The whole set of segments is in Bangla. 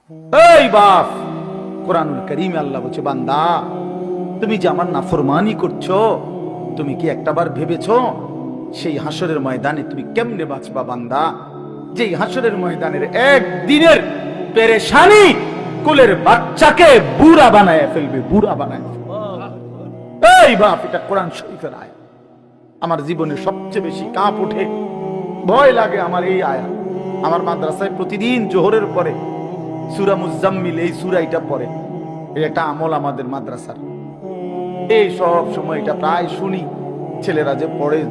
এই বাপ, কোরআনুল কারীমে আল্লাহ বলছে, বান্দা তুমি যে আমার নাফরমানি করছো, তুমি কি একটাবার ভেবেছো সেই হাসরের ময়দানে তুমি কেমনে বাঁচবা? বান্দা, যেই হাসরের ময়দানের একদিনের পেরেশানি কুলের বাচ্চাকে বুড়া বানায় ফেলবে, বুড়া বানায় ফেলবে। এই বাপ, এটা কোরআন শরীফের আয়াত। আমার জীবনে সবচেয়ে বেশি কাঁপ ওঠে, ভয় লাগে আমার এই আয়াত। আমার মাদ্রাসায় প্রতিদিন জোহরের পরে সূরা মুজাম্মিল, এই সূরা এটা পড়ে। এই একটা আমল আমাদের মাদ্রাসার, এই সব সময় এটা প্রায় শুনি, ছেলেরা যে পড়ে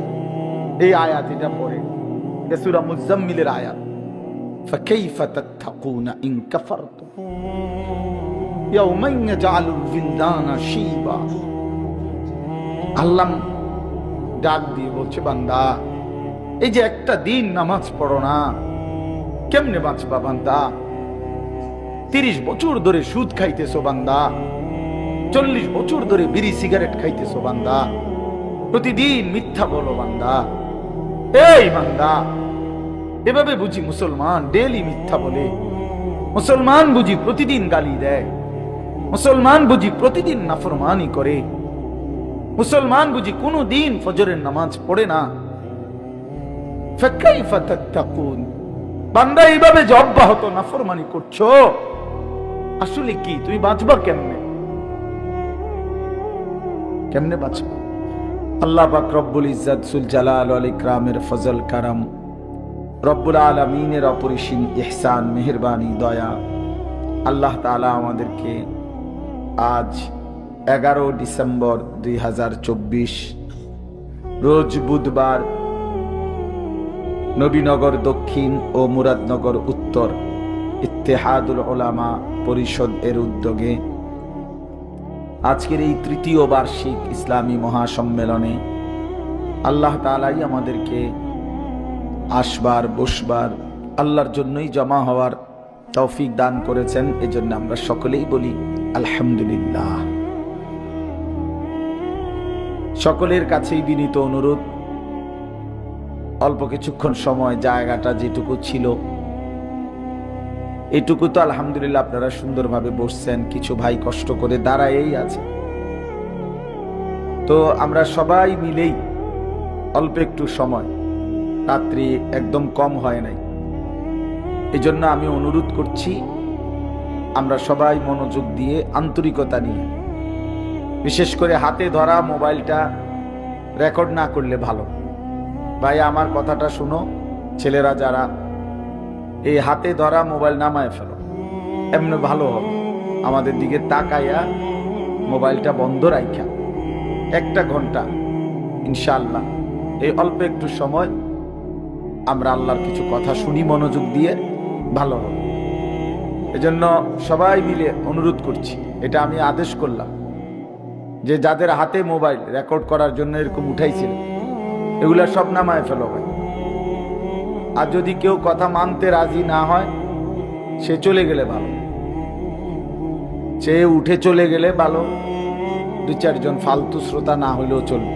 এই আয়াত, এটা পড়ে, এটা সূরা মুজাম্মিলের আয়াত। ফাকাইফা তাত্তাকুনা ইন কাফারতুম ইয়াওমান ইয়াজআলুল বিলদানা শিবা। আল্লাহ ডাক দিয়ে বলছে, বান্দা এই যে একটা দিন নামাজ পড়ো না, কেমনে বাঁচবা বান্দা? 30 বছর ধরে সুদ খাইতেছো বান্দা, 40 বছর ধরে বিড়ি সিগারেট খাইতেছো বান্দা, প্রতিদিন মিথ্যা বলো বান্দা। এই বান্দা, এভাবে বুঝি মুসলমান ডেলি মিথ্যা বলে, মুসলমান বুঝি প্রতিদিন গালি দেয়, মুসলমান বুঝি প্রতিদিন নাফরমানি করে, মুসলমান বুঝি কোনো দিন ফজরের নামাজ পড়ে না। ফাকাইফা তাত্তাকুন, বান্দা এইভাবে যে অব্যাহত নাফরমানি করছো, আসলে কি তুমি বাঁচবা কেমনে? কেমনে বাঁচবা? আল্লাহ পাক রব্বুল ইজ্জত সুল জালাল ওয়াল ইকরামের ফজল কারাম, রব্বুল আলামিনের অপরিসীম ইহসান, মেহেরবানি, দয়া, আল্লাহ তাআলা আমাদেরকে আজ 11 ডিসেম্বর 2024 রোজ বুধবার নবীনগর দক্ষিণ ও মুরাদনগর উত্তর ইত্তেহাদুল উলামা পরিষদ এর উদ্যোগে আজকের এই 3য় বার্ষিক ইসলামী মহাসম্মেলনে আল্লাহ তাআলাই আমাদেরকে আসবার বসবার, আল্লাহর জন্যই জমা হওয়ার তৌফিক দান করেছেন। এজন্য আমরা সকলেই বলি আলহামদুলিল্লাহ। সকলের কাছেই বিনীত অনুরোধ, অল্প কিছুক্ষণ সময় জায়গাটা যেটুকু ছিল এটুকু তো আলহামদুলিল্লাহ আপনারা সুন্দরভাবে বসছেন, কিছু ভাই কষ্ট করে দাঁড়ায়েই আছে। তো আমরা সবাই মিলেই অল্প একটু সময়, রাত্রি একদম কম হয় নাই, এজন্য আমি অনুরোধ করছি আমরা সবাই মনোযোগ দিয়ে আন্তরিকতা নিয়ে, বিশেষ করে হাতে ধরা মোবাইলটা রেকর্ড না করলে ভালো। ভাই আমার কথাটা শুনো, ছেলেরা যারা এই হাতে ধরা মোবাইল নামায় ফেলো, এমনি ভালো হবে। আমাদের দিকে তাকাইয়া মোবাইলটা বন্ধ রাখা 1 ঘন্টা ইনশাআল্লাহ, এই অল্প একটু সময় আমরা আল্লাহর কিছু কথা শুনি মনোযোগ দিয়ে, ভালো হবে। এজন্য সবাই মিলে অনুরোধ করছি, এটা আমি আদেশ করলাম যে যাদের হাতে মোবাইল রেকর্ড করার জন্য এরকম উঠাইছিল, এগুলা সব নামায় ফেলো ভাই। আর যদি কেউ কথা মানতে রাজি না হয়, সে চলে গেলে ভালো, সে উঠে চলে গেলে ভালো, 2-4 জন ফালতু শ্রোতা না হইলেও চলবে।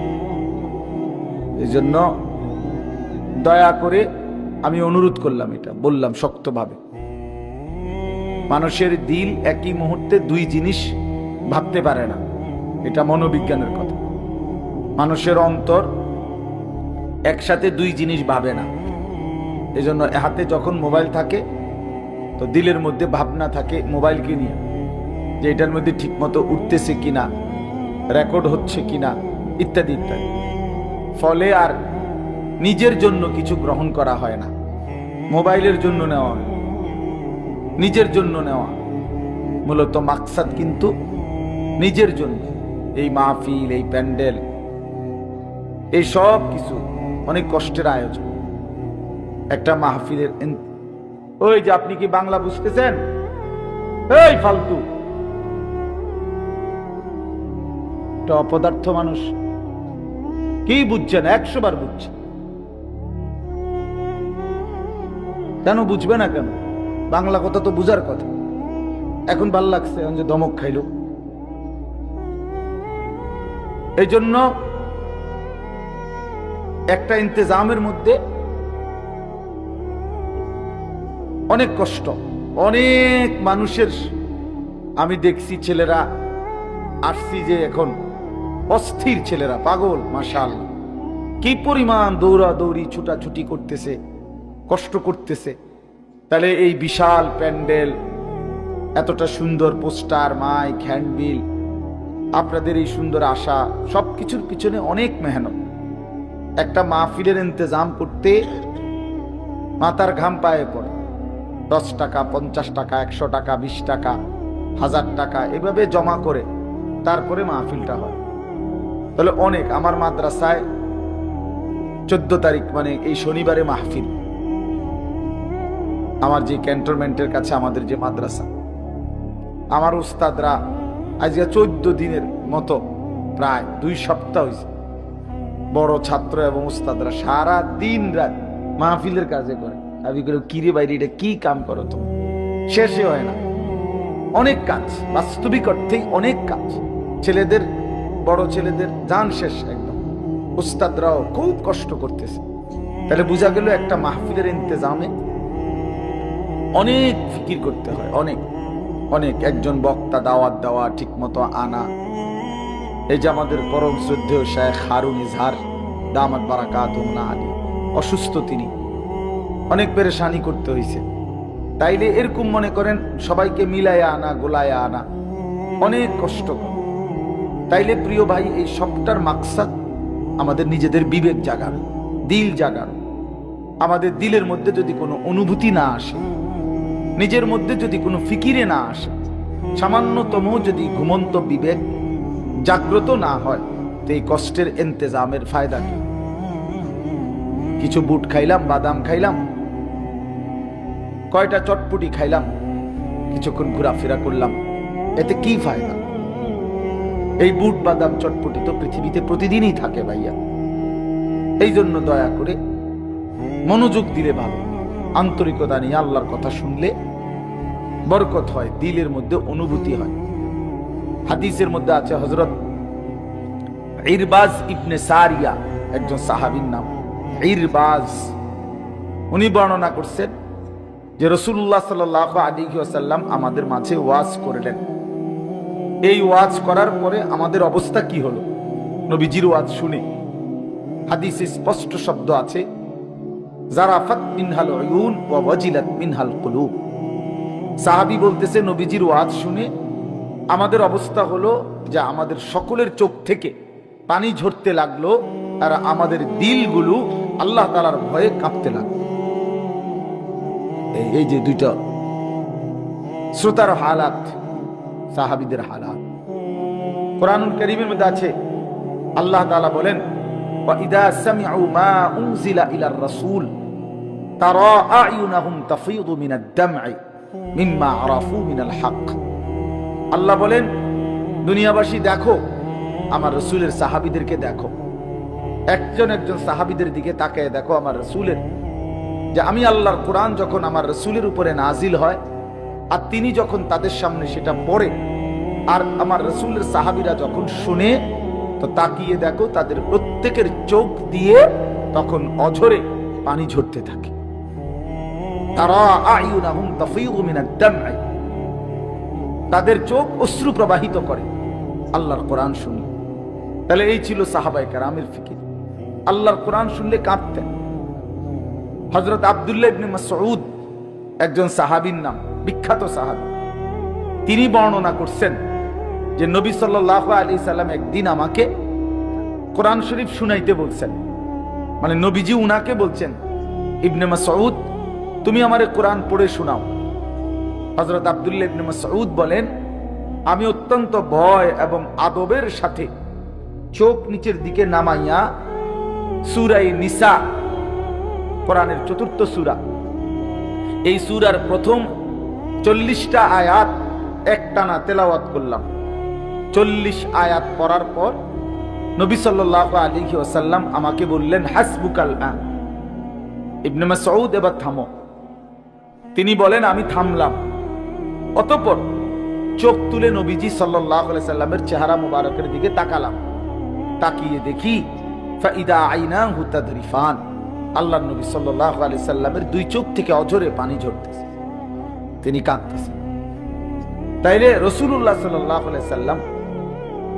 এই জন্য দয়া করে আমি অনুরোধ করলাম, এটা বললাম শক্তভাবে। মানুষের দিল একই মুহূর্তে 2 জিনিস ভাবতে পারে না, এটা মনোবিজ্ঞানের কথা। মানুষের অন্তর একসাথে 2 জিনিস ভাবে না। এজন্য হাতে যখন মোবাইল থাকে তো দিলের মধ্যে ভাবনা থাকে মোবাইলকে নিয়ে, যে এটার মধ্যে ঠিকমতো উঠতেছে কিনা, রেকর্ড হচ্ছে কিনা, ইত্যাদি ইত্যাদি। ফলে আর নিজের জন্য কিছু গ্রহণ করা হয় না, মোবাইলের জন্য নেওয়া হয়, নিজের জন্য নেওয়া। মূলত মাকসাদ কিন্তু নিজের জন্য। এই মাহফিল, এই প্যান্ডেল, এই সব কিছু অনেক কষ্টের আয়োজন। একটা মাহফিলের, ওই যে আপনি কি বাংলা বুঝতেছেন? এই ফালতু একটা অপদার্থ মানুষ, কি বুঝছেন? 100 বার বুঝছেন, কেন বুঝবে না? কেন? বাংলা কথা তো বুঝার কথা। এখন ভাল লাগছে যে ধমক খাইল। এই জন্য একটা ইন্তেজামের মধ্যে অনেক কষ্ট, অনেক মানুষের আমি দেখছি ছেলেরা আসছি যে এখন অস্থির, ছেলেরা পাগল, মাশাআল্লাহ কি পরিমাণ দৌড়াদৌড়ি ছুটাছুটি করতেছে, কষ্ট করতেছে। তাহলে এই বিশাল প্যান্ডেল, এতটা সুন্দর পোস্টার, মাইক, হ্যান্ডবিল, আপনাদের এই সুন্দর আশা, সবকিছুর পিছনে অনেক মেহনত। একটা মাহফিলের ইন্তজাম করতে মাথার ঘাম পায়ে পড়ে। 10 টাকা, 50 টাকা, 100 টাকা, 20 টাকা, 1000 টাকা এভাবে জমা করে তারপরে মাহফিলটা হয়। তাহলে অনেক। আমার মাদ্রাসায় 14 তারিখ মানে এই শনিবারে মাহফিল। আমার যে ক্যান্টনমেন্টের কাছে আমাদের যে মাদ্রাসা, আমার উস্তাদরা আজকে 14 দিনের মতো, প্রায় 2 সপ্তাহ হয়েছে, বড় ছাত্র এবং উস্তাদরা সারা দিন রাত মাহফিলের কাজে করে। আমি বলি, কিরে বাইরে এটা কি কাম করো তুমি? শেষই হয় না। অনেক কাজ, বাস্তবিক অর্থেই অনেক কাজ। ছেলেদের, বড় ছেলেদের জান শেষ একদম। উস্তাদরাও খুব কষ্ট করতেছে। তাহলে বোঝা গেল একটা মাহফিলের ইন্তজামে অনেক ফিকির করতে হয়, অনেক অনেক। একজন বক্তা দাওয়াত দেওয়া, ঠিক মতো আনা। এই যে আমাদের পরম শ্রদ্ধেয় শায়েখ হারুন ইজহার দামাত বারাকাতুহু আলী, অসুস্থ, তিনি অনেক পেরেশানি করতে হয়েছে। তাইলে এরকম মনে করেন সবাইকে মিলায়া আনা, গোলায়া আনা অনেক কষ্ট। তাইলে প্রিয় ভাই, এই সবটার মাকসাদ আমাদের নিজেদের বিবেক জাগানো, দিল জাগানো। আমাদের দিলের মধ্যে যদি কোনো অনুভূতি না আসে, নিজের মধ্যে যদি কোনো ফিকিরে না আসে, সামান্যতম যদি ঘুমন্ত বিবেক জাগ্রত না হয়, তো এই কষ্টের ইন্তেজামের ফায়দা কি? কিছু বুট খাইলাম, বাদাম খাইলাম, কয়টা চটপটি খাইলাম, কিছুক্ষণ ঘোরাফেরা করলাম, এতে কি ফায়দা? এই বুট, বাদাম, চটপটি তো পৃথিবীতে প্রতিদিনই থাকে ভাইয়া। এই জন্য দয়া করে মনোযোগ দিলে ভালো, আন্তরিকতা নিয়ে আল্লাহর কথা শুনলে বরকত হয়, দিলের মধ্যে অনুভূতি হয়। হাদিসের মধ্যে আছে, হযরত ইরবাজ ইবনে সারিয়া, একজন সাহাবীর নাম ইরবাজ, উনি বর্ণনা করছেন যে রাসূলুল্লাহ সাল্লাল্লাহু আলাইহি ওয়াসাল্লাম আমাদের মাঝে ওয়াজ করলেন। এই ওয়াজ করার পরে আমাদের অবস্থা কি হলো? নবীজির ওয়াজ শুনে হাদিসে স্পষ্ট শব্দ আছে, জারাফাত মিনহাল উয়ুন ওয়া ওয়াজিলাত মিনহাল কুলুব। সাহাবী বলতেছে, নবীজির ওয়াজ শুনে আমাদের অবস্থা হলো যে আমাদের সকলের চোখ থেকে পানি ঝরতে লাগলো, আর আমাদের দিলগুলো আল্লাহ তাআলার ভয়ে কাঁপতে লাগলো। এই যে দুইটা শ্রোতার হালাত, সাহাবীদের হালাত। কোরআনুল কারীমের মধ্যে আছে, আল্লাহ তাআলা বলেন, ওয়া ইদা সামিউ মা উনজিলা ইলার রাসূল তারা আ'য়ুনাহুম তাফীদু মিনাদ দাম'i মিম্মা আরাফু মিনাল হক। আল্লাহ বলেন, দুনিয়াবাসী দেখো, আমার রাসূলের সাহাবীদেরকে দেখো, একজন একজন সাহাবীদের দিকে তাকায় দেখো আমার রাসূলের, যে আমি আল্লাহর কোরআন যখন আমার রাসূলের উপরে নাজিল হয় আর তিনি যখন তাদের সামনে সেটা পড়ে, আর আমার রাসূলের সাহাবীরা যখন শুনে, তো তাকিয়ে দেখো তাদের প্রত্যেকের চোখ দিয়ে তখন অঝরে পানি ঝরতে থাকে। তারা আ'য়ুনাহুম তাফীদু মিনাদ দাম'i, তাদের চোখ অশ্রু প্রবাহিত করে আল্লাহর কোরআন শুনলে। তাহলে এই ছিল সাহাবায়ে কেরামের ফিকির, আল্লাহর কোরআন শুনলে কাঁপতেন। হযরত আব্দুল্লাহ ইবনে মাসউদ, একজন সাহাবীর নাম, বিখ্যাত সাহাবী, তিনি বর্ণনা করছেন যে নবী সাল্লাল্লাহু আলাইহি সাল্লাম একদিন আমাকে কোরআন শরীফ শুনাইতে বলছেন। মানে নবীজি উনাকে বলছেন, ইবনে মাসউদ তুমি আমারে কোরআন পড়ে শোনাও। হযরত আব্দুল্লাহ ইবনে মাসউদ বলেন, আমি অত্যন্ত ভয় এবং আদবের সাথে চোখ নিচের দিকে নামাইয়া সূরা নিসা, কোরআনের ৪র্থ সূরা, এই সূরার প্রথম ৪০টা আয়াত একটানা তেলাওয়াত করলাম। ৪০ আয়াত পড়ার পর নবী সাল্লাল্লাহু আলাইহি ওয়াসাল্লাম আমাকে বললেন, হাসবুকাল আন, ইবনে মাসউদ এবার থামো। তিনি বলেন, আমি থামলাম। অতঃপর চোখ তুলে নবীজি সাল্লাল্লাহু আলাইহি সাল্লামের চেহারা মুবারকের দিকে তাকালাম। তাকিয়ে দেখি ফাইদা আইনাহু তাদরিফান, আল্লাহর নবী সাল্লাল্লাহু আলাইহি সাল্লামের দুই চোখ থেকে অঝরে পানি ঝরতেছে। তিনি কাঁদতেছেন। তাইলে রাসূলুল্লাহ সাল্লাল্লাহু আলাইহি সাল্লাম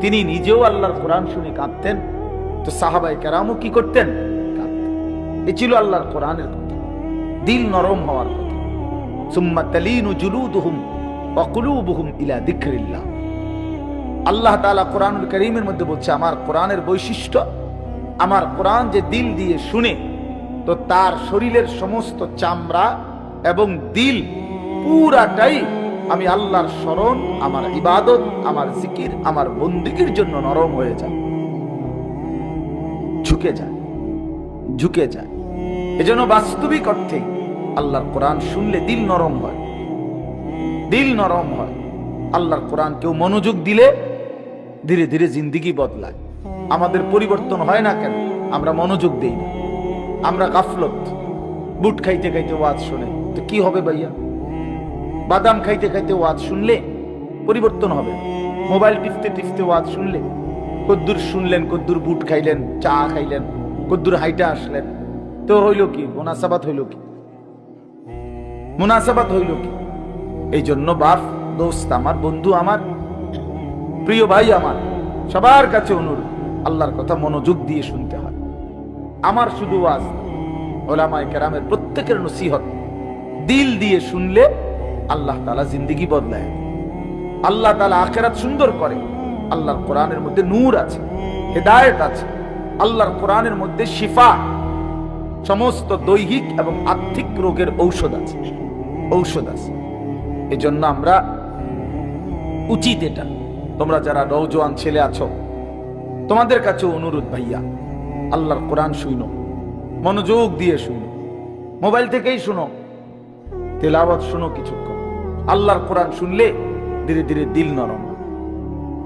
তিনি নিজেও আল্লাহর কোরআন শুনে কাঁদতেন, তো সাহাবায়ে কেরামও কি করতেন? কাঁদতেন। এ ছিল আল্লাহর কোরআনের কথা, দিল নরম হওয়ার কথা। সুম্মা তালিনু জুলুদুহুম ওয়া কুলুবুহুম ইলা যিকরিল্লাহ। আল্লাহ তাআলা কোরআনুল কারীমের মধ্যে বলছে, আমার কোরআনের বৈশিষ্ট্য, আমার কোরআন যে দিল দিয়ে শুনে, তো তার শরীরের সমস্ত চামড়া এবং দিল পুরাটাই আমি আল্লাহর স্মরণ, আমার ইবাদত, আমার জিকির, আমার বন্দেগীর জন্য নরম হয়ে যায়, ঝুঁকে যায়, ঝুঁকে যায়। এজন্য বাস্তবিক অর্থে আল্লাহর কোরআন শুনলে দিল নরম হয়, দিল নরম হয়। আল্লাহর কোরআন কেউ মনোযোগ দিলে ধীরে ধীরে জিন্দেগি বদলায়। আমাদের পরিবর্তন হয় না কেন? আমরা মনোযোগ দেই না, আমরা গাফলত। বুট খাইতে খাইতে ওয়াজ শুনে তো কি হবে ভাইয়া? বাদাম খাইতে খাইতে ওয়াজ শুনলে পরিবর্তন হবে। মোবাইল টিপতে টিপতে ওয়াজ শুনলে কদ্দুর শুনলেন, কদ্দুর বুট খাইলেন, চা খাইলেন, কদ্দুর হাইটা আসলেন, তো হইল কি? মুনাসাবাত হইল কি? মুনাসাবাত হইল কি? এই জন্য বাপ, দোস্ত আমার, বন্ধু আমার, প্রিয় ভাই আমার, সবার কাছে অনুরোধ, আল্লাহর কথা মনোযোগ দিয়ে শুনতে হয়। আমার শুধু ওয়াজ, উলামায়ে কেরামের প্রত্যেকের নসিহত দিল দিয়ে শুনলে আল্লাহ তাআলা জিন্দেগি বদলায়, আল্লাহ তাআলা আখিরাত সুন্দর করে। আল্লাহর কোরআনের মধ্যে নূর আছে, হেদায়েত আছে, আল্লাহর কোরআনের মধ্যে শিফা, সমস্ত দৈহিক এবং আত্মিক রোগের ঔষধ আছে, ঔষধ আছে। এজন্য আমরা উচিত এটা, তোমরা যারা নওজোয়ান ছেলে আছো, তোমাদের কাছে অনুরোধ ভাইয়া, আল্লাহর কোরআন শুনো, মনোযোগ দিয়ে শুনো, মোবাইল থেকেই শুনো, তেলাওয়াত শুনো কিছুক্ষণ। আল্লাহর কোরআন শুনলে ধীরে ধীরে দিল নরম হয়।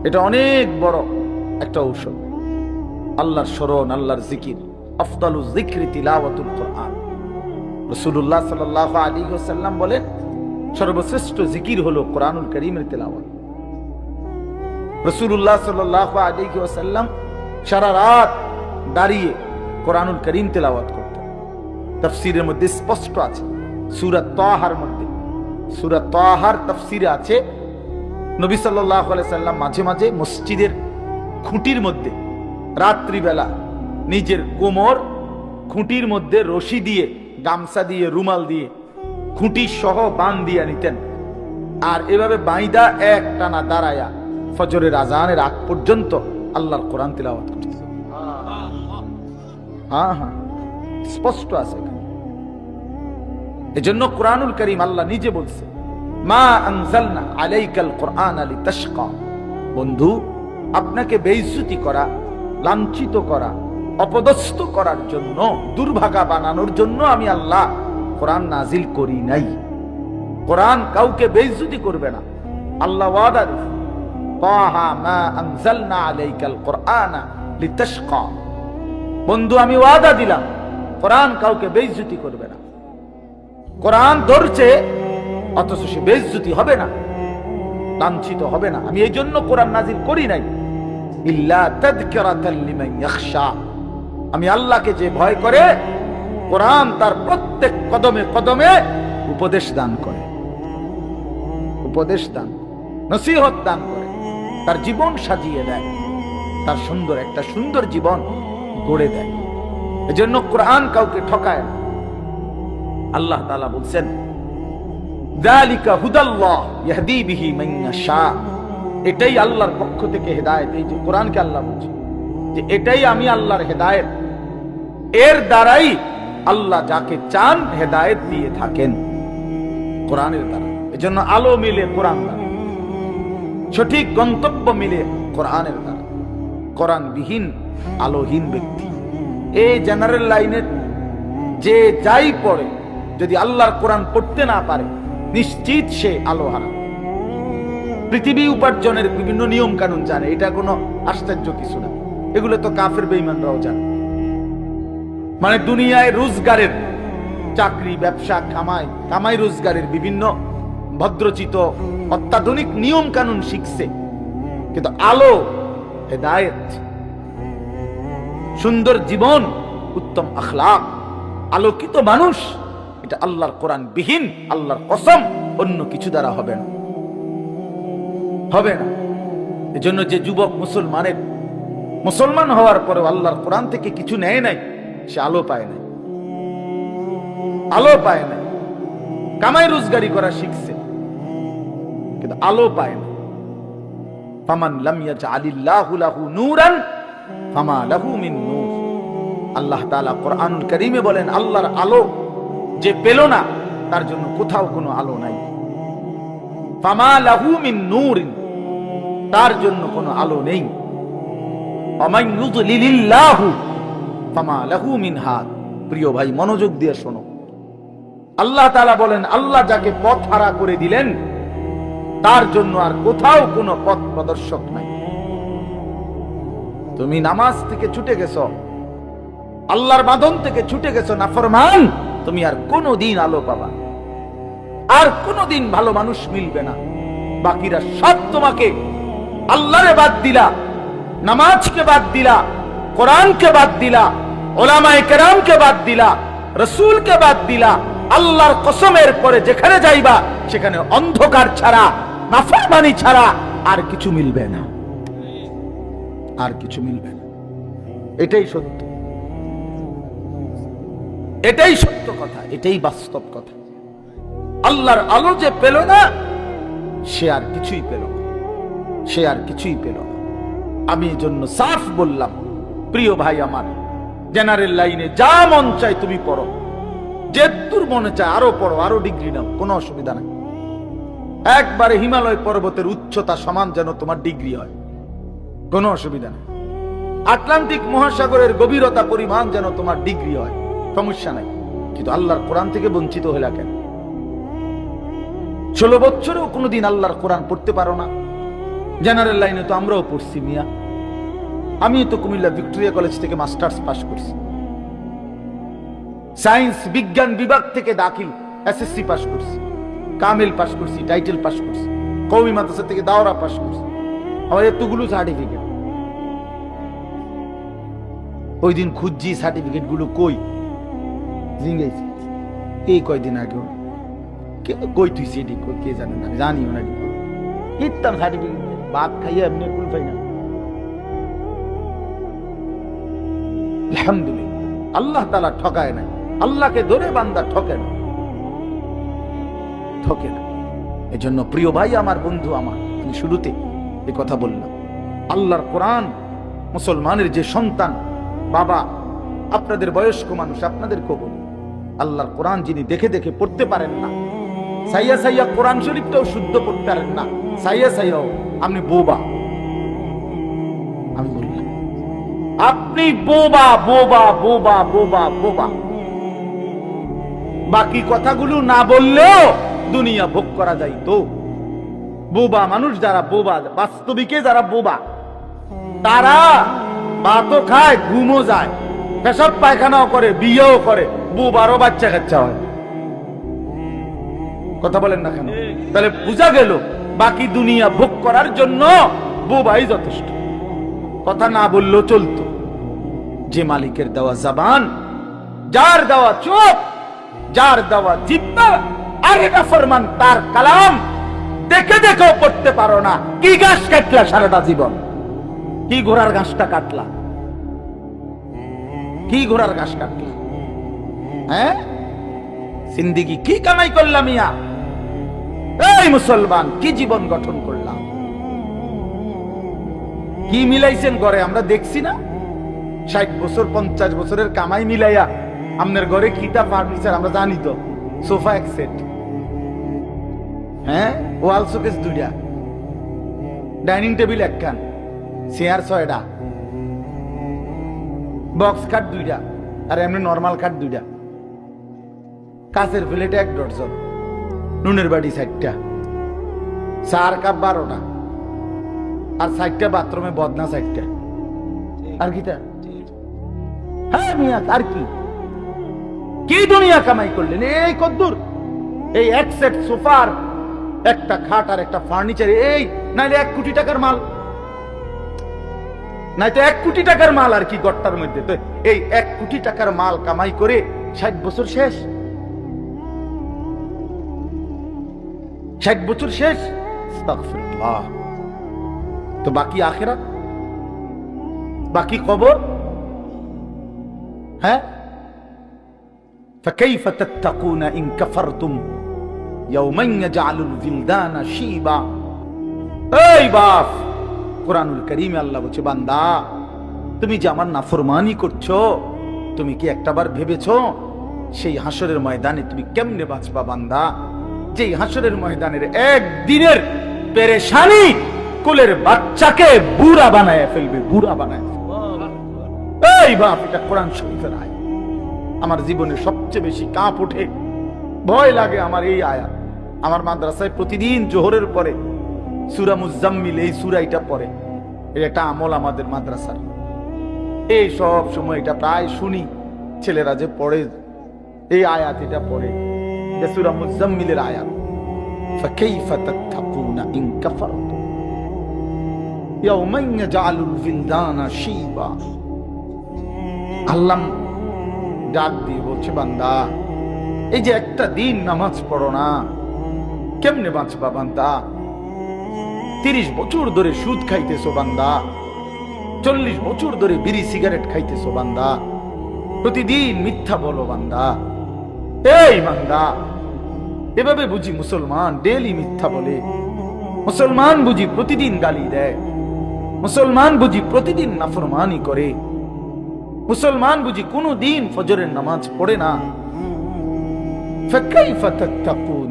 এটা অনেক বড় একটা ঔষধ। আল্লাহর স্মরণ, আল্লাহর জিকির, আফদালুজ যিকরি তিলাওয়াতুল কোরআন। রাসূলুল্লাহ সাল্লাল্লাহু আলাইহি ওয়াসাল্লাম বলেন, সর্বশ্রেষ্ঠ জিকির হলো কোরআনুল কারীমের তেলাওয়াত। রাসূলুল্লাহ সাল্লাল্লাহু আলাইহি ওয়াসাল্লাম সারা রাত দাঁড়িয়ে কোরআনুল কারীম তেলাওয়াত করতেন। তাফসীরের মধ্যে স্পষ্ট আছে, সূরা তাহার মধ্যে, সূরা তাহার তাফসীরে আছে, নবী সাল্লাল্লাহু আলাইহি সাল্লাম মাঝে মাঝে মসজিদের খুঁটির মধ্যে রাত্রিবেলা নিজের কোমর খুঁটির মধ্যে রশি দিয়ে, গামছা দিয়ে, রুমাল দিয়ে খুঁটি সহ বান দিয়া নিতেন, আর এভাবে বাইদা এক টানা দাঁড়ায়া ফজরের আজানের আগ পর্যন্ত আল্লাহর কোরআন তিলাওয়াত করতেন। হ্যাঁ হ্যাঁ, স্পষ্ট আছে। এজন্য কোরআনুল কারীম আল্লাহ নিজে বলছে, মা আনজালনা আলাইকাল কোরআনা লিতাশকা। বন্ধু, আপনাকে বেইজ্জতি করা, লাঞ্ছিত করা, অপদস্থ করার জন্য, দুর্ভাগা বানানোর জন্য আমি আল্লাহ কোরআন নাজিল করি নাই। কোরআন কাউকে বেইজ্জতি করবে না। আল্লাহ ওয়াদা দিয়েছে, তাহা মা আনজালনা আলাইকাল কোরআনা লিতাশকা। বন্ধু, আমি ওয়াদা দিলাম, কোরআন কাউকে বেইজ্জতি করবে না। কোরআন ধরছে, অথচ সে বেইজ্জতি হবে না, লাঞ্ছিত হবে না। আমি এই জন্য কোরআন নাজিল করি নাই, ইল্লা তাযকিরাতাল লিমান ইয়াখশা। আমি আল্লাহকে যে ভয় করে, কোরআন তার প্রত্যেক কদমে কদমে উপদেশ দান করে, উপদেশ দান, নসিহত দান করে, তার জীবন সাজিয়ে দেয়, তার সুন্দর একটা সুন্দর জীবন গড়ে দেয়। এজন্য কোরআন কাউকে ঠকায় না। আল্লাহ তাআলা বলছেন, যালিকা হুদাল্লাহ ইয়াহদি বিহি মান ইয়াশা। এটাই আল্লাহর পক্ষ থেকে হেদায়েত। এই যে কোরআনকে আল্লাহ বলছে যে এটাই আমি আল্লাহর হেদায়েত, এর দ্বারাই আল্লাহ যাকে চান হেদায়েত দিয়ে থাকেন, কোরআনের দ্বারা। এজন্য আলো মিলে কোরআন দ্বারা, সঠিক গন্তব্য মিলে কোরআনের দ্বারা। কোরআনবিহীন আলোহীন ব্যক্তি, এই জেনারেল লাইনের যে যাই পড়ে, যদি আল্লাহর কোরআন পড়তে না পারে, নিশ্চিত সে আলো হারা। পৃথিবী উপার্জনের বিভিন্ন নিয়ম কানুন জানে, এটা কোনো আশ্চর্য কিছু না, এগুলো তো কাফের বেঈমানরাও জানে। মানে দুনিয়ায় রোজগারের, চাকরি, ব্যবসা, কামাই রোজগারের বিভিন্ন ভদ্রচিত অত্যাধুনিক নিয়ম কানুন শিখছে, কিন্তু আলো, হেদায়েত, সুন্দর জীবন, উত্তম আখলাক, আলোকিত মানুষ, এটা আল্লাহর কোরআন বিহীন, আল্লাহর কসম অন্য কিছু দ্বারা হবে না, হবে না। এজন্য যে যুবক মুসলমান হওয়ার পরে আল্লাহর কোরআন থেকে কিছু নেয় নাই, সে আলো পায় নাই, আলো পায় নাই। কামাই রোজগারি করা শিখছে কিন্তু আলো পায় না। ফামান লাম ইয়াজআলিল্লাহু লাহু নূরান ফামা লাহু মিন নূর। আল্লাহ তাআলা কোরআনুল কারীমে বলেন, আল্লাহর আলো যে পেল না তার জন্য কোথাও কোনো আলো নাই। ফামা লাহু মিন নূর, তার জন্য কোনো আলো নেই। ওয়ামান ইউদ্লিলিল্লাহু ফামা লাহু মিন হাদ। প্রিয় ভাই, মনোযোগ দিয়ে শোনো। আল্লাহ তাআলা বলেন, আল্লাহ যাকে পথ হারা করে দিলেন তার জন্য আর কোথাও কোনো পথ প্রদর্শক নাই। তুমি নামাজ থেকে ছুটে গেছো, আল্লাহর বাঁধন থেকে ছুটে গেছো, নাফরমান, তুমি আর কোনোদিন আলো পাবা, আর কোনোদিন ভালো মানুষ মিলবে না। বাকিরা সব তোমাকে আল্লাহরে বাদ দিলা, নামাজকে বাদ দিলা, কোরআনকে বাদ দিলা, উলামায়ে কেরামকে বাদ দিলা, রাসূলকে বাদ দিলা। আল্লাহর কসমের পরে যেখানে যাইবা সেখানে অন্ধকার ছাড়া, নাফরমানি ছাড়া আর কিছু মিলবে না, আর কিছু মিলবে না। এটাই সত্য, এটাই সত্য কথা, এটাই বাস্তব কথা। আল্লাহর আলো যে পেল না সে আর কিছুই পেল না, সে আর কিছুই পেল না। আমি এই জন্য সাফ বললাম, প্রিয় ভাই আমার, জেনারেল লাইনে যা মন চাই তুমি পড়ো, যে দূর মনে চায় আরো পড়ো, আরো ডিগ্রি নাও, কোনো অসুবিধা নাই। একবারে হিমালয় পর্বতের উচ্চতা সমান যেন তোমার ডিগ্রি হয়, কোনো অসুবিধা নেই। আটলান্টিক মহাসাগরের গভীরতা পরিমাণ যেন তোমার ডিগ্রি হয়, সমস্যা নাই। কিন্তু আল্লাহর কোরআন থেকে বঞ্চিত হইলা কেন? 16 বছরেও কোনোদিন আল্লাহর কোরআন পড়তে পারো না। জেনারেল লাইনে তো আমরাও পড়ছি মিয়া, আমি তো কুমিল্লা ভিক্টোরিয়া কলেজ থেকে মাস্টার্স পাস করছি, সায়েন্স বিজ্ঞান বিভাগ থেকে দাখিল এসএসসি পাস করছি, কামিল পাস করছি, টাইটেল পাস করছি, কওমি মাদ্রাসা থেকে দাওরা পাস করছি। আমার এতগুলো সার্টিফিকেট, ওই দিন খুঁজছি সার্টিফিকেট গুলো কই, জিঙ্গাইছি এই কয়দিন আগে কই তুই সেটি কে জানে না, জানিও না, ইত্যাম সার্টিফিকেট বাদ খাইয়া এমনি কুল পাই না। আলহামদুলিল্লাহ, আল্লাহ তাআলা ঠকায় নাই, আল্লাহকে ধরে বান্দা ঠকে না, ঠকে না। এজন্য প্রিয় ভাই আমার, বন্ধু আমার, আমি শুরুতে এই কথা বললাম, আল্লাহর কোরআন মুসলমানের যে সন্তান, বাবা, আপনাদের বয়স্ক মানুষ, আপনাদের কবুল, আল্লাহর কোরআন যিনি দেখে দেখে পড়তে পারেন না, সাইয়া সাইয়া কোরআন শরীফটাও শুদ্ধ পড়তে পারেন না, সাইয়া সাইয়াও আপনি বোবা। আমি বললাম আপনি বোবা, বোবা, বোবা, বোবা, বোবা। বাকি কথাগুলো না বললেও দুনিয়া ভোগ করা যায়। তো বোবা মানুষ যারা বোবা, বাস্তবিকে যারা বোবা, তারা ভাতও খায়, ঘুমও যায়, পেশাব পায়খানাও করে, বিয়েও করে, বোবারও বাচ্চা কাচ্চা হয়। কথা বলেন না কেন? তাহলে বোঝা গেল বাকি দুনিয়া ভোগ করার জন্য বোবাই যথেষ্ট। কথা না বললেও চলতো। যে মালিকের দেওয়া জবান, যার দেওয়া চোখ, যার দেওয়া জিহ্বা, আর এটা ফরমান তার কালাম দেখে দেখেও পড়তে পারো না। কি ঘাস কাটলা সারাটা জীবন? কি ঘোড়ার ঘাসটা কাটলা? কি ঘোড়ার ঘাস কাটলা? হ্যাঁ, জিন্দেগি কি কামাই করলাম মিয়া? এই মুসলমান, কি জীবন গঠন করলাম? কি মিলাইছেন ঘরে? আমরা দেখছি না 60 বছর 50 বছরের কামাই মিলাইয়া আপনার ঘরে কিটা ফার্নিচার আমরা জানি তো। সোফা এক সেট, হ্যাঁ, ওয়াল শোকেস 2টা, ডাইনিং টেবিল একখান, চেয়ার 6টা, বক্স খাট 2টা, আর এমনি নরমাল খাট 2টা, কাঁচের প্লেটে 1 ডজন, নুনের বাটি 4টা, চার কাপ 12টা, আর 4টা বাথরুমে বদনা 4টা। আর কিটা? হ্যাঁ মিয়া, আর কি কি দুনিয়া কামাই করলেন? এই কদ্দুর, এই এক সেট সোফার, একটা খাট আর একটা ফার্নিচার, এই নাইলে 1 কোটি টাকার মাল, নাই তো 1 কোটি টাকার মাল আর কি গট্টার মধ্যে। তো এই 1 কোটি টাকার মাল কামাই করে 60 বছর শেষ। 60 বছর শেষ, আস্তাগফিরুল্লাহ। তো বাকি আখিরাত, বাকি কবর। হ্যাঁ, فكيف تتقون إن كفرتم يوما يجعل الولدان شيبا। এই বাপ, কোরআনুল কারীমে আল্লাহ বলছে, বান্দা তুমি যে আমার নাফরমানি করছো, তুমি কি একটাবার ভেবেছো সেই হাসরের ময়দানে তুমি কেমনে বাঁচবা? বান্দা, যেই হাসরের ময়দানের একদিনের পেরেশানি কোলের বাচ্চাকে বুড়া বানায় ফেলবে, বুড়া বানায় ফেলবে। এই বাপ, এটা কোরআন শরীফের আয়াত। আমার জীবনে সবচেয়ে বেশি কাঁপ ওঠে, ভয় লাগে আমার এই আয়াত। আমার মাদ্রাসায় প্রতিদিন জোহরের পরে সূরা মুজাম্মিল, এই সূরাটা পড়ে। এটা একটা আমল আমাদের মাদ্রাসার। এই সব সময় এটা প্রায় শুনি, ছেলেরা যে পড়ে এই আয়াত, এটা পড়ে, এটা সূরা মুজাম্মিলের আয়াত। ফাকাইফা তাত্তাকুনা ইন কাফারতুম ইয়াওমান ইয়াজআলুল বিলদানা শিবা। আল্লাহ ডাক দিয়ে বলছে, বান্দা এই যে একটা দিন নামাজ পড়ো না, কেমনে বাঁচবা? বান্দা 30 বছর ধরে সুদ খাইতেছো বান্দা, 40 বছর ধরে বিড়ি সিগারেট খাইতেছো বান্দা, প্রতিদিন মিথ্যা বলো বান্দা। এই বান্দা, এভাবে বুঝি মুসলমান ডেইলি মিথ্যা বলে? মুসলমান বুঝি প্রতিদিন গালি দেয়? মুসলমান বুঝি প্রতিদিন নাফরমানি করে? মুসলমান বুঝি কোনো দিন ফজরের নামাজ পড়ে না? ফাকাইফা তাত্তাকুন।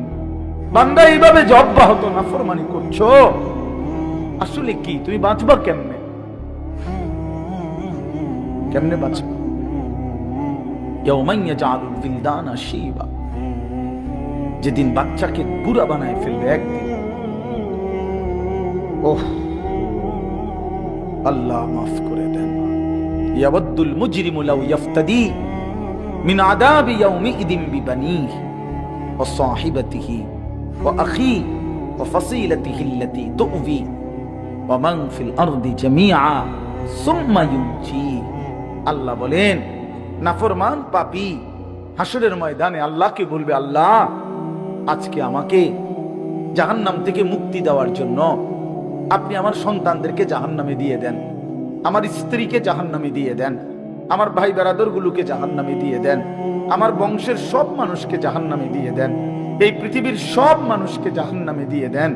বান্দা, এইভাবে যে অব্যাহত নাফরমানি করছো, আসলে কি তুমি বাঁচবা কেমনে? কেমনে বাঁচবা? ইয়াওমান ইয়াজআলুল বিলদানা শিবা, যেদিন বাচ্চাকে বুড়া বানায় ফেলবে একদিন। ওহ, আল্লাহ মাফ করে দেন। ইয়াওয়াদ্দুল মুজরিমু লাউ ইফতাদি মিন আযাবি ইয়াউমিইদিন বিবানিহি ওয়া সাহিবাতিহি ওয়া আখিহি ওয়া ফাসিলাতিহি আল্লাতী তু'বি ওয়া মান ফিল আরদি জামিআ সুম্মা ইউনজি। আল্লাহ বলেন, নাফরমান পাপী হাসরের ময়দানে আল্লাহকে বলবে, আল্লাহ আজকে আমাকে জাহান্নাম থেকে মুক্তি দেওয়ার জন্য আপনি আমার সন্তানদেরকে জাহান্নামে দিয়ে দেন, আমার স্ত্রীকে জাহান্নামে দিয়ে দেন, আমার ভাই বেরাদর গুলোকে জাহান্নামে দিয়ে দেন, আমার বংশের সব মানুষকে জাহান্নামে দিয়ে দেন, এই পৃথিবীর সব মানুষকে জাহান্নামে দিয়ে দেন,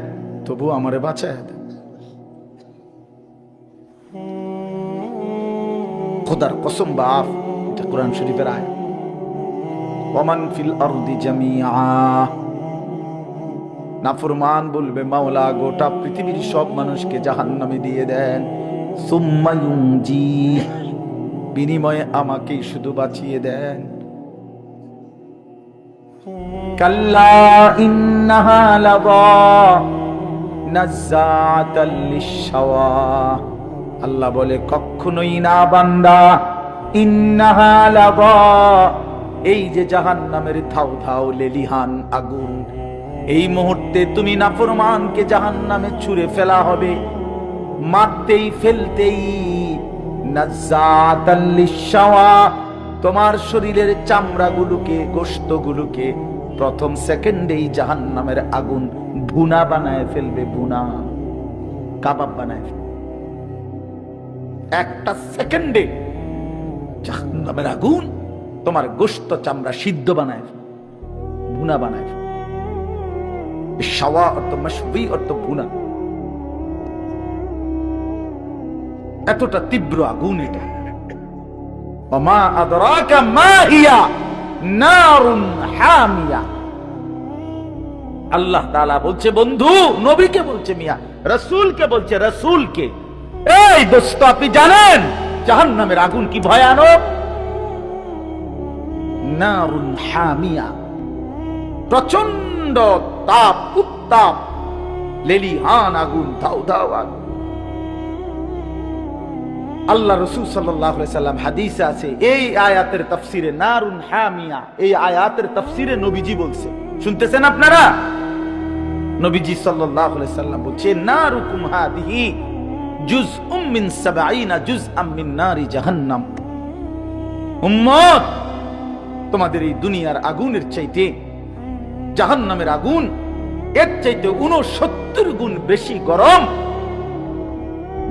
তবু আমারে বাঁচায় দেন। খোদার কসম বাপ, এটা কোরআন শরীফের আয়াত। ওয়ামান ফিল আরদি জামিআ। নাফরমান বলবে, মাওলা গোটা পৃথিবীর সব মানুষকে জাহান্নামে দিয়ে দেন, সুম্মা ইউনজি, বিনিময়ে আমাকেই শুধু বাঁচিয়ে দেন। কাল্লা ইন্নাহা লাযা নাযাআতাল লিশশাওয়া। আল্লাহ বলে, কখনোই না বান্দা। ইন্নাহা লাযা, এই যে জাহান্নামের ধাউ ধাউ লেলিহান আগুন, এই মুহূর্তে তুমি নাফরমানকে জাহান্নামে ছুঁড়ে ফেলা হবে, মারতেই ফেলতেই। নাযাআতাল লিশশাওয়া, তোমার শরীরের চামড়াগুলোকে, গোশতগুলোকে প্রথম সেকেন্ডেই জাহান্নামের আগুন ভুনা বানায় ফেলবে, ভুনা কাবাব বানায় ফেলবে। একটা সেকেন্ডে জাহান্নামের আগুন তোমার গোশত চামড়া সিদ্ধ বানায়, ভুনা বানায়। শাওয়া অর্থ মাশবি অর্থ ভুনা। এতটা তীব্র আগুন এটা। ওমা আদরাকা মা হিয়া নারুন হামিয়া। আল্লাহ তাআলা বলছে, বন্ধু নবীকে বলছে, মিয়া রাসূলকে বলছে, রাসূলকে, এই দোস্ত আপনি জানেন জাহান্নামের আগুন কি ভয়ানক? নারুন হামিয়া, প্রচন্ড তাপ, উত্তাপ, লেলিহান আগুন, ধাউ ধাউ আগুন। আল্লাহ রাসূল সাল্লাল্লাহু আলাইহি সাল্লাম হাদিসে আছে, এই আয়াতের তাফসিরে নারুন হামিয়া, এই আয়াতের তাফসিরে নবীজি বলছে, শুনতেছেন আপনারা? নবীজি সাল্লাল্লাহু আলাইহি সাল্লাম বলছে, নারুকুম হাদিহি জুজউম মিন 70 জুজআম মিন নারি জাহান্নাম। উম্মত, তোমাদের এই দুনিয়ার আগুনের চাইতে জাহান্নামের আগুন এর চাইতে 69 গুণ বেশি গরম।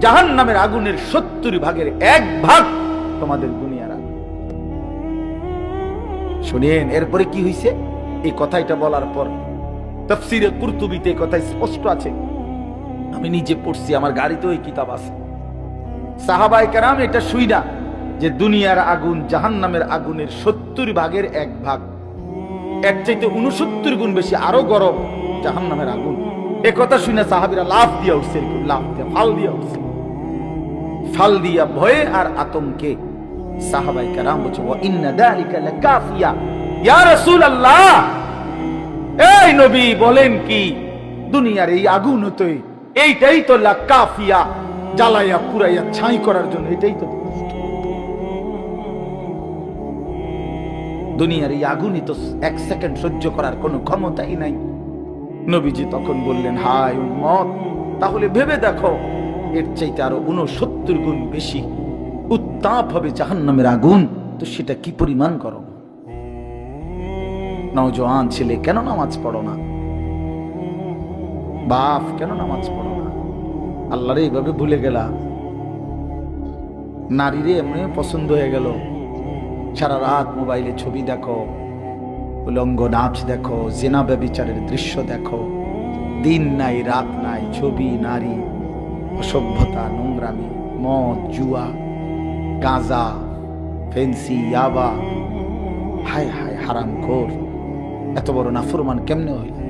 জাহান্নামের আগুনের 70 ভাগের 1 ভাগ তোমাদের দুনিয়ার আগুন। শুনেন এরপরে কি হইছে। এই কথাটা বলার পর তাফসীরে কুরতুবীতে কথা স্পষ্ট আছে, আমি নিজে পড়ছি, আমার গাড়িতেও এই কিতাব আছে। সাহাবায়ে কেরাম এটা শুইনা যে দুনিয়ার আগুন জাহান্নামের আগুনের 70 ভাগের 1 ভাগ, এর চাইতে 69 গুণ বেশি আরো গরম জাহান্নামের আগুন। এ কথা শুনে সাহাবীরা লাফ দিয়া উঠছে, লাফ দিয়া ফাল দিয়া উঠছে, ফাল দিয়া ভয়ে আর আতঙ্কে। সাহাবায়ে কেরাম বলছে ওয়া ইন্না যালিকা লাকাফিয়া ইয়া রাসূলুল্লাহ, এই নবী বলেন কি দুনিয়ার এই আগুন তো এইটাই তো লাকাফিয়া, জ্বালাইয়া পুরাইয়া ছাই করার জন্য এটাই তো। দুনিয়ার এই আগুনই তো 1 সেকেন্ড সহ্য করার কোনো ক্ষমতাই নাই। নবীজি তখন বললেন, হায় উম্মত, তাহলে ভেবে দেখো এর চাইতে আরো 69 গুণ বেশি উত্তাপ হবে জাহান্নামের আগুন, তো সেটা কি পরিমাণ গরম। নওজোয়ান ছেলে কেন নামাজ পড়ো না? বাপ কেন নামাজ পড়ো না? আল্লাহরে এইভাবে ভুলে গেলা। নারীরে এমনি পছন্দ হয়ে গেল, সারা রাত মোবাইলে ছবি দেখো, উলঙ্গ নাচ দেখো, জিনা ব্যভিচারের দৃশ্য দেখো, দিন নাই রাত নাই, ছবি, নারী, অসভ্যতা, নোংরামি, মদ, জুয়া, গাঁজা, ফেন্সি, ইয়াবা। হায় হায় হারামখোর, এত বড় নাফরমান কেমনে হইলা?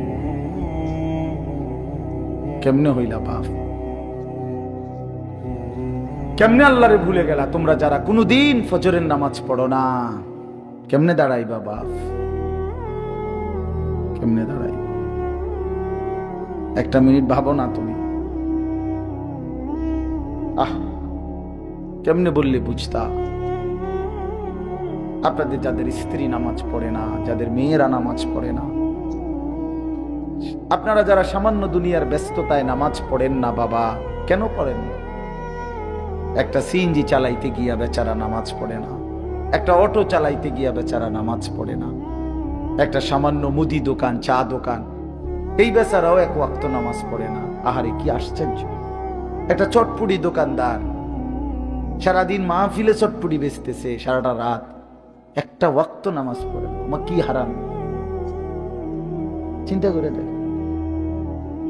কেমনে হইলা বাপ? কেমনে আল্লাহরে ভুলে গেলা? তোমরা যারা কোনদিন ফজরের নামাজ পড়ো না, কেমনে দাঁড়াইবা বাপ? কেমনে দাঁড়াই? 1 মিনিট ভাবো না তুমি। কেমনে বললে বুঝতা? আপনাদের যাদের স্ত্রী নামাজ পড়ে না, যাদের মেয়েরা নামাজ পড়ে না, আপনারা যারা সামান্য দুনিয়ার ব্যস্ততায় নামাজ পড়েন না বাবা, কেন পড়েন না? একটা সিএনজি চালাইতে গিয়া বেচারা নামাজ পড়ে না, একটা অটো চালাইতে গিয়া বেচারা নামাজ পড়ে না, একটা সামান্য মুদি দোকান, চা দোকান, এই বেচারাও 1 ওয়াক্ত নামাজ পড়ে না। আহারে কি আশ্চর্য! একটা চটপুটি দোকানদার সারাদিন মাহফিলে চটপুটি বেচতেছে, সারাটা রাত 1টা ওয়াক্ত নামাজ পড়ে না। কি হারাম! চিন্তা করে দেখ।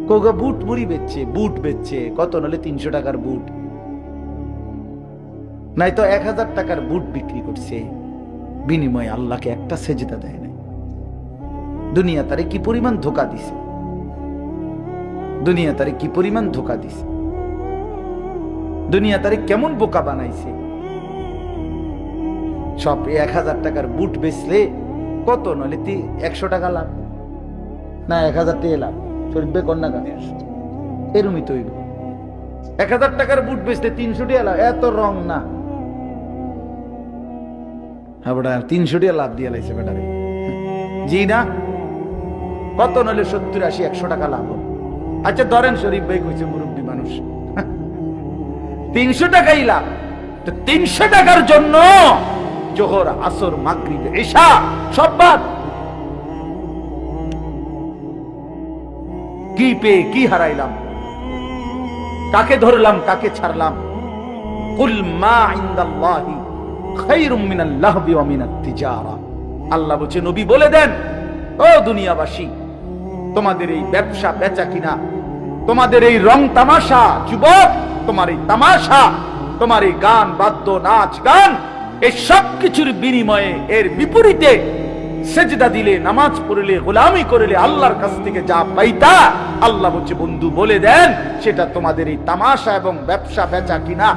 কোগা বুট মুড়ি বেচছে, বুট বেচছে কত, নাহলে 300 টাকার বুট, নাই তো 1000 টাকার বুট বিক্রি করছে, বিনিময়ে আল্লাহকে একটা সেজদা দেয় নাই। দুনিয়া তারে কি পরিমাণ ধোঁকা দিছে, দুনিয়া তারে কি পরিমাণ ধোঁকা দিছে, দুনিয়া তারে কেমন বোকা বানাইছে। সব 1000 টাকার বুট বেচলে কত, নলে 100 টাকা লাভ, না 1000 টাকা লাভ, শরীফে কন্যা গান এরমই তৈরি। 1000 টাকার বুট বেচলে 300 টাকা লাভ, এত রং না। হ্যাঁ বেটা 300 টাকা লাভ দিয়ে লাইছে বেটারে, জি না? কত, নলে 70, 80, 100 টাকা লাভ। আচ্ছা ধরেন শরীফ ভাই কইছে মুরব্বী মানুষ 300 টাকাই লাভ, তো 300 টাকার জন্য জোহর, আসর, মাগরিব, ইশা সব বাদ। কি পেয়ে কি হারাইলাম? কাকে ধরলাম, কাকে ছাড়লাম? কুল মা ইনদাল্লাহি খায়রুম মিনাল লাহবি ওয়া মিনাত তিজারা। আল্লাহ বলছে নবী বলে দেন, ও দুনিয়াবাসী, তোমাদের এই ব্যবসা বেচা কিনা, তোমাদের এই রং তামাশা, যুবক তোমার এই তামাশা, তোমার এই গান বাদ্য নাচ গান, এই সব কিছুর বিনিময়ে, এর বিপরীতে সেজদা দিলে, নামাজ পড়লে, গোলামি করলে আল্লাহর কাছ থেকে যা পাইতা, আল্লাহ বলছে বন্ধু বলে দেন, সেটা তোমাদের এই তামাশা এবং ব্যবসা বেচা কিনা,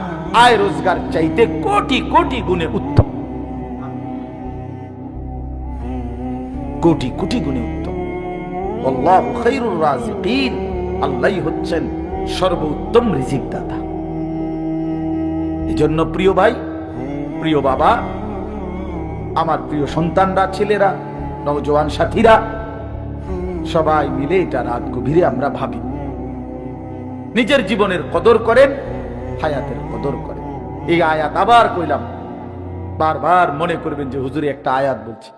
আয় রোজগার চাইতে কোটি কোটি গুণে উত্তম, কোটি কোটি গুণে উত্তম। আল্লাহু খায়রুর রাযিকিন, আল্লাহই হচ্ছেন সর্বোত্তম রিজিক দাতা। এজন্য প্রিয় ভাই, প্রিয় বাবা, আমার প্রিয় সন্তানরা, ছেলেরা, নওজোয়ান সাথীরা, সবাই মিলে এটা রাত গভীরে আমরা ভাবি, নিজের জীবনের কদর করেন, হায়াতের কদর করেন। এই আয়াত আবার কইলাম, বারবার মনে করবেন যে হুজুরে একটা আয়াত বলছে,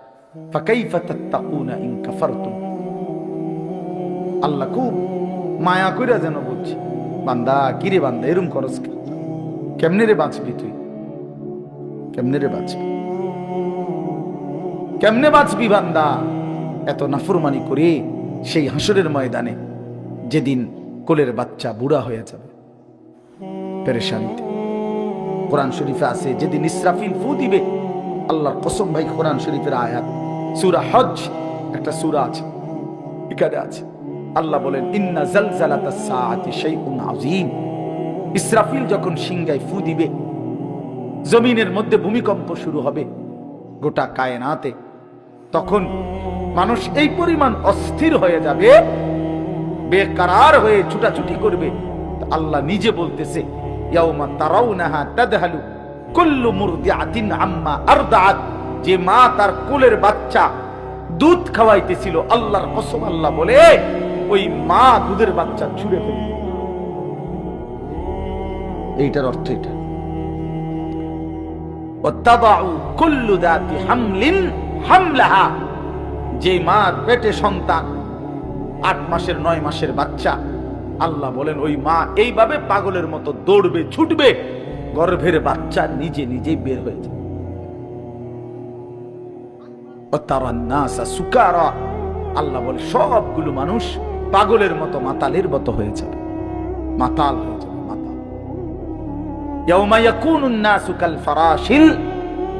ফাকাইফা তাত্তাকুনা ইন কাফারতুম। আল্লাহ খুব মায়া কইরা যেন বলছি, বান্দা কিরে বান্দা এরম করস কেমনে রে বাঁচবি তুই, কেমনে রে বাঁচবি, কেমনে বাঁচবি বান্দা এত নাফরমানি করে সেই হাসরের ময়দানে, যেদিন কোলের বাচ্চা বুড়া হয়ে যাবে পেরেশানিতে। কোরআন শরীফে আছে যেদিন ইসরাফিল ফু দিবে, আল্লাহর কসম ভাই কোরআন শরীফের আয়াত, সূরা হজ একটা সূরা আছে, এখানে আছে আল্লাহ বলেন ইন্না জালজালাতাস সাআতি শাইউন আযীম। ইসরাফিল যখন সিংহায় ফু দিবে, জমিনের মধ্যে ভূমিকম্প শুরু হবে গোটা কায়নাতে, তখন মানুষ এই পরিমাণ অস্থির হয়ে যাবে, বেকরার হয়ে ছুটাছুটি করবে। আল্লাহ নিজে বলতেছে ইয়াউমা তারাউনাহা তাদহালু কুল্লু মুরদিআতিন আম্মা আরদাআত, যে মা তার কোলের বাচ্চা দুধ খাওয়াইতেছিল, আল্লাহর কসম আল্লাহ বলে ওই মা দুধের বাচ্চা ছুঁড়ে ফেলবে। এইটার অর্থ এটা, ওয়াতাদাউ কুল্লু যাতি হামলিন হামলাহা, যে মা পেটে সন্তান 8 মাসের 9 মাসের বাচ্চা, আল্লাহ বলেন ওই মা এইভাবে পাগলের মতো দৌড়বে ছুটবে, গর্ভের বাচ্চা নিজে নিজেই বের হয়ে যাবে। ওয়াতারান নাসা সুকারা, আল্লাহ বলে সবগুলো মানুষ পাগলের মতো মাতালের মতো হয়ে যাবে, মাতাল হয়ে যাবে, মাতাল। ইয়াউমা ইয়াকুনুন নাসু কাল ফারাশিল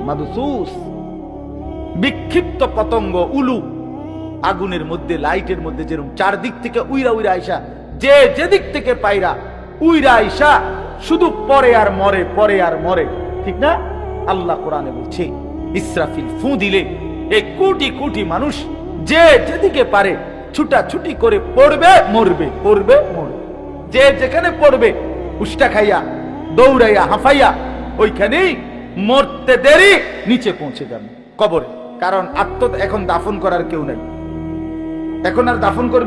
মাবসুস, বিক্ষিপ্ত পতঙ্গ উলু আগুনের মধ্যে, লাইটের মধ্যে যেরকম চারদিক থেকে উইরা উইরা আইসা, যে যেদিক থেকে পাইরা উইরা আইসা শুধু পরে আর মরে, পরে আর মরে, ঠিক না? আল্লাহ কোরআনে বলছে ইসরাফিল ফু দিলে এই কোটি কোটি মানুষ যে যেদিকে পারে ছুটাছুটি করে পড়বে মরবে, পড়বে মরবে, যে যেখানে পড়বে উষ্টা খাইয়া দৌড়াইয়া হাঁফাইয়া ওইখানেই মরতে দেরি নিচে পৌঁছে যাবে কবরে। কারণ এখন দাফন করার কেউ নাই, এখন আর দাফন করবে